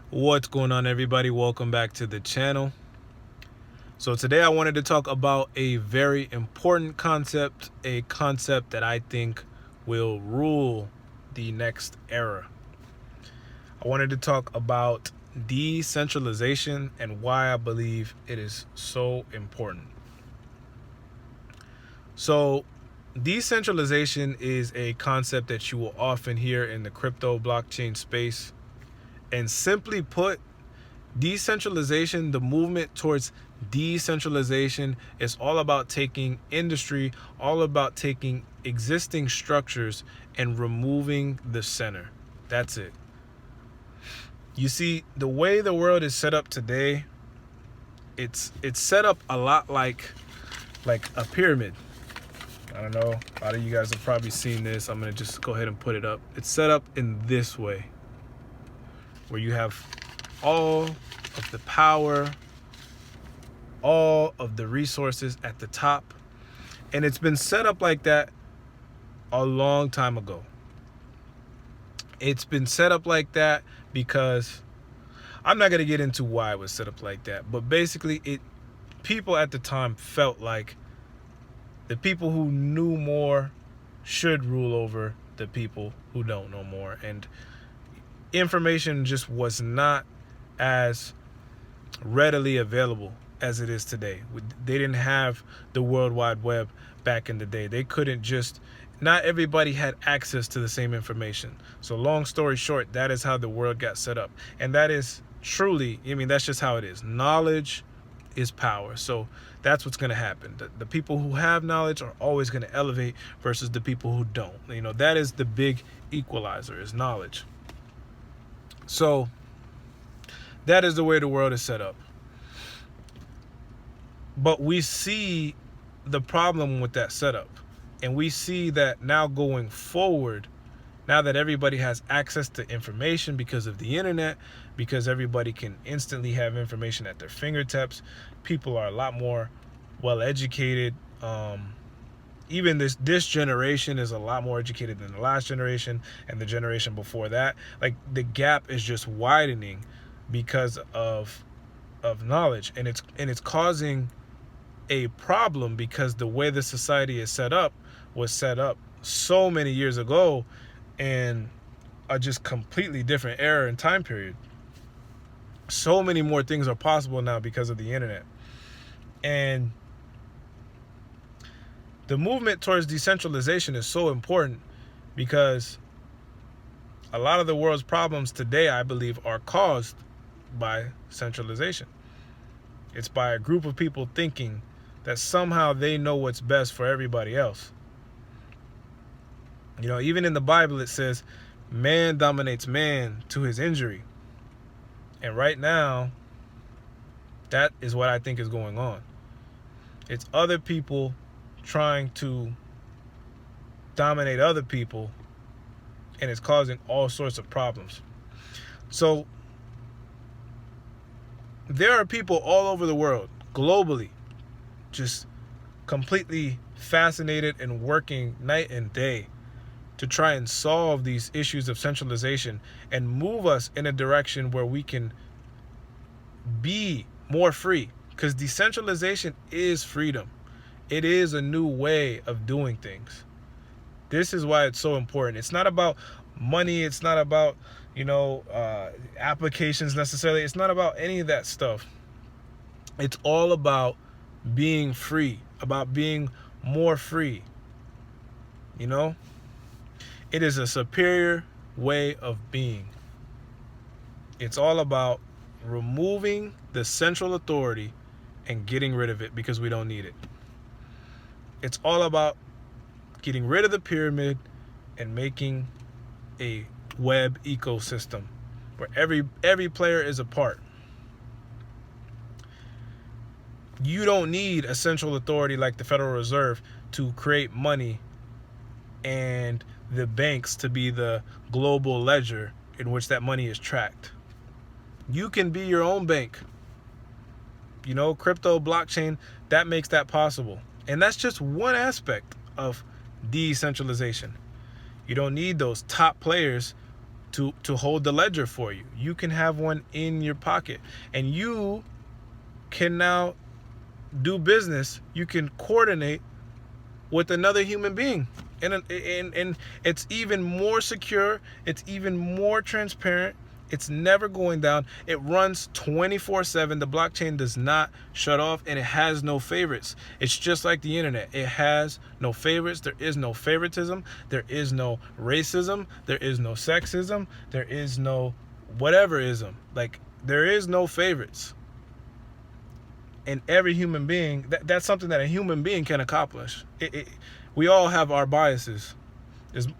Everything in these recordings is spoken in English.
What's going on, everybody? Welcome back to the channel. So today I wanted to talk about a very important concept, a concept that I think will rule the next era. I wanted to talk about decentralization and why I believe it is so important. So decentralization is a concept that you will often hear in the crypto blockchain space. And simply put, decentralization, the movement towards decentralization, is all about taking industry, all about taking existing structures and removing the center. That's it. You see, the way the world is set up today, it's set up a lot like a pyramid. I don't know, a lot of you guys have probably seen this. I'm gonna just go ahead and put it up. It's set up in this way, where you have all of the power, all of the resources at the top. And it's been set up like that a long time ago. It's been set up like that because I'm not going to get into why it was set up like that, but basically people at the time felt like the people who knew more should rule over the people who don't know more, and information just was not as readily available as it is today. They didn't have the World Wide Web back in the day. They couldn't just, not everybody had access to the same information. So long story short, that is how the world got set up. And that is truly, that's just how it is. Knowledge is power. So that's what's going to happen. The people who have knowledge are always going to elevate versus the people who don't. That is the big equalizer, is knowledge. So that is the way the world is set up. But we see the problem with that setup. And we see that now going forward, now that everybody has access to information because of the internet, because everybody can instantly have information at their fingertips, people are a lot more well educated. Even this generation is a lot more educated than the last generation and the generation before that. Like, the gap is just widening because of knowledge, and it's causing a problem because the way the society is set up was set up so many years ago in a just completely different era and time period. So many more things are possible now because of the internet. And the movement towards decentralization is so important because a lot of the world's problems today, I believe, are caused by centralization. It's by a group of people thinking that somehow they know what's best for everybody else. Even in the Bible, it says, man dominates man to his injury. And right now, that is what I think is going on. It's other people trying to dominate other people, and it's causing all sorts of problems. So there are people all over the world, globally, just completely fascinated and working night and day to try and solve these issues of centralization and move us in a direction where we can be more free. Because decentralization is freedom. It is a new way of doing things. This is why it's so important. It's not about money. It's not about, applications necessarily. It's not about any of that stuff. It's all about being free, about being more free. It is a superior way of being. It's all about removing the central authority and getting rid of it because we don't need it. It's all about getting rid of the pyramid and making a web ecosystem where every player is a part. You don't need a central authority like the Federal Reserve to create money and the banks to be the global ledger in which that money is tracked. You can be your own bank. Crypto, blockchain, that makes that possible. And that's just one aspect of decentralization. You don't need those top players to hold the ledger for you. You can have one in your pocket, and you can now do business. You can coordinate with another human being, and it's even more secure. It's even more transparent. It's never going down. It runs 24/7. The blockchain does not shut off, and it has no favorites. It's just like the internet. It has no favorites. There is no favoritism. There is no racism. There is no sexism. There is no whateverism. Like, there is no favorites. And every human being, that's something that a human being can accomplish. We all have our biases.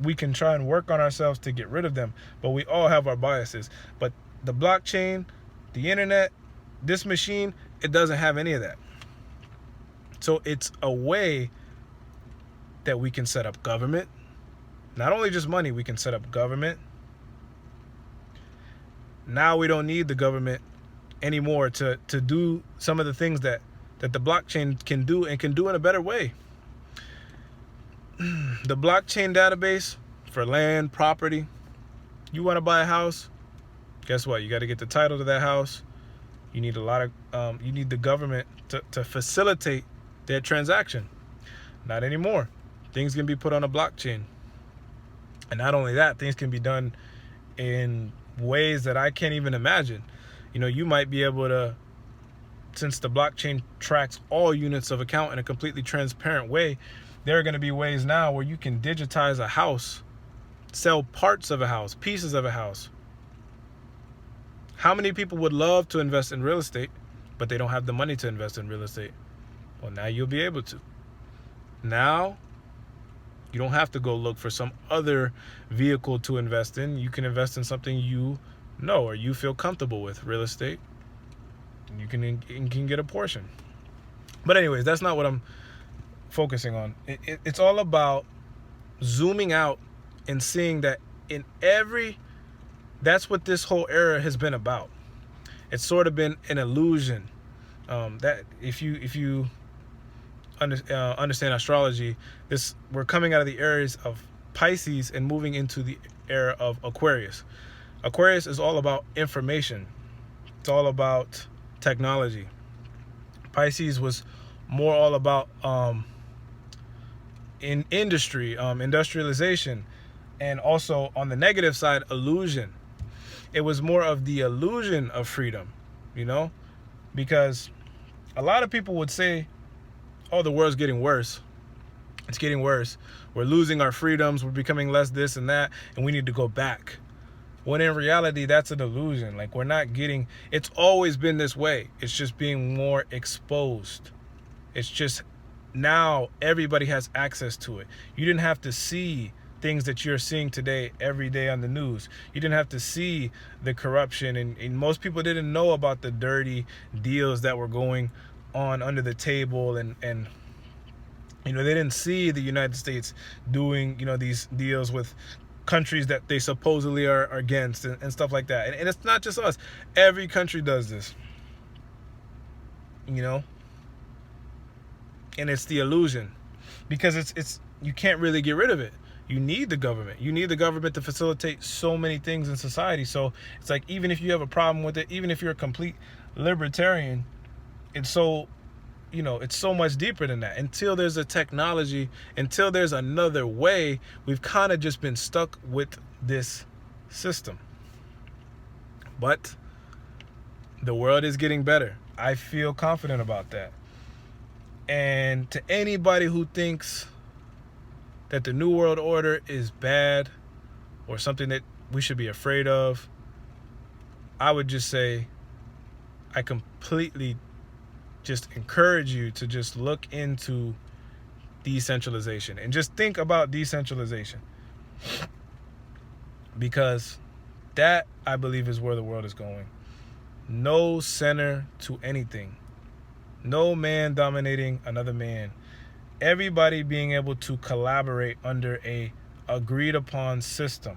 We can try and work on ourselves to get rid of them, but we all have our biases. But the blockchain, the internet, this machine, it doesn't have any of that. So it's a way that we can set up government. Not only just money, we can set up government. Now we don't need the government anymore to do some of the things that the blockchain can do, and can do in a better way. The blockchain database for land, property. You want to buy a house? Guess what? You got to get the title to that house. You need a lot of you need the government to facilitate that transaction. Not anymore. Things can be put on a blockchain. And not only that, things can be done in ways that I can't even imagine. You might be able to, since the blockchain tracks all units of account in a completely transparent way, there are going to be ways now where you can digitize a house, sell parts of a house, pieces of a house. How many people would love to invest in real estate, but they don't have the money to invest in real estate? Well, now you'll be able to. Now, you don't have to go look for some other vehicle to invest in. You can invest in something you know or you feel comfortable with. Real estate, you can get a portion. But anyways, that's not what I'm focusing on. It's all about zooming out and seeing that that's what this whole era has been about. It's sort of been an illusion. That if you understand astrology, we're coming out of the eras of Pisces and moving into the era of Aquarius. Aquarius is all about information. It's all about technology. Pisces was more all about in industry, industrialization, and also on the negative side, illusion. It was more of the illusion of freedom, because a lot of people would say, oh, the world's getting worse. It's getting worse. We're losing our freedoms. We're becoming less this and that, and we need to go back. When in reality, that's an illusion. Like, it's always been this way. It's just being more exposed. It's just now everybody has access to it. You didn't have to see things that you're seeing today every day on the news. You didn't have to see the corruption, and most people didn't know about the dirty deals that were going on under the table, and they didn't see the United States doing these deals with countries that they supposedly are against, and stuff like that. And it's not just us. Every country does this. And it's the illusion, because it's you can't really get rid of it. You need the government. You need the government to facilitate so many things in society. So it's like, even if you have a problem with it, even if you're a complete libertarian, it's so much deeper than that. Until there's a technology, until there's another way, we've kind of just been stuck with this system. But the world is getting better. I feel confident about that. And to anybody who thinks that the New World Order is bad or something that we should be afraid of, I would just say, I completely just encourage you to just look into decentralization and just think about decentralization, because that, I believe, is where the world is going. No center to anything. No man dominating another man. Everybody being able to collaborate under a agreed upon system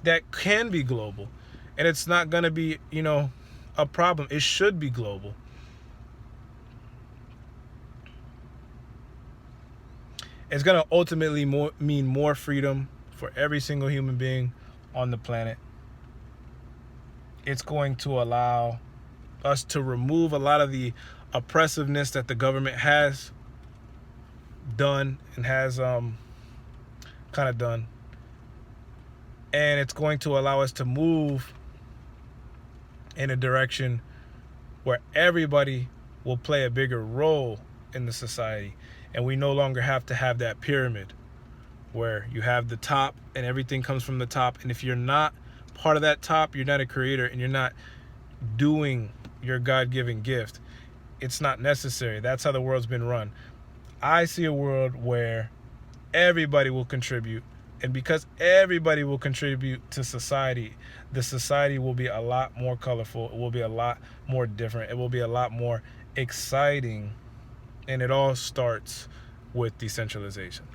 that can be global. And it's not going to be, a problem. It should be global. It's going to ultimately mean more freedom for every single human being on the planet. It's going to allow us to remove a lot of the oppressiveness that the government has done and has kind of done. And it's going to allow us to move in a direction where everybody will play a bigger role in the society. And we no longer have to have that pyramid where you have the top and everything comes from the top. And if you're not part of that top, you're not a creator and you're not doing your God-given gift, it's not necessary. That's how the world's been run. I see a world where everybody will contribute. And because everybody will contribute to society, the society will be a lot more colorful. It will be a lot more different. It will be a lot more exciting. And it all starts with decentralization.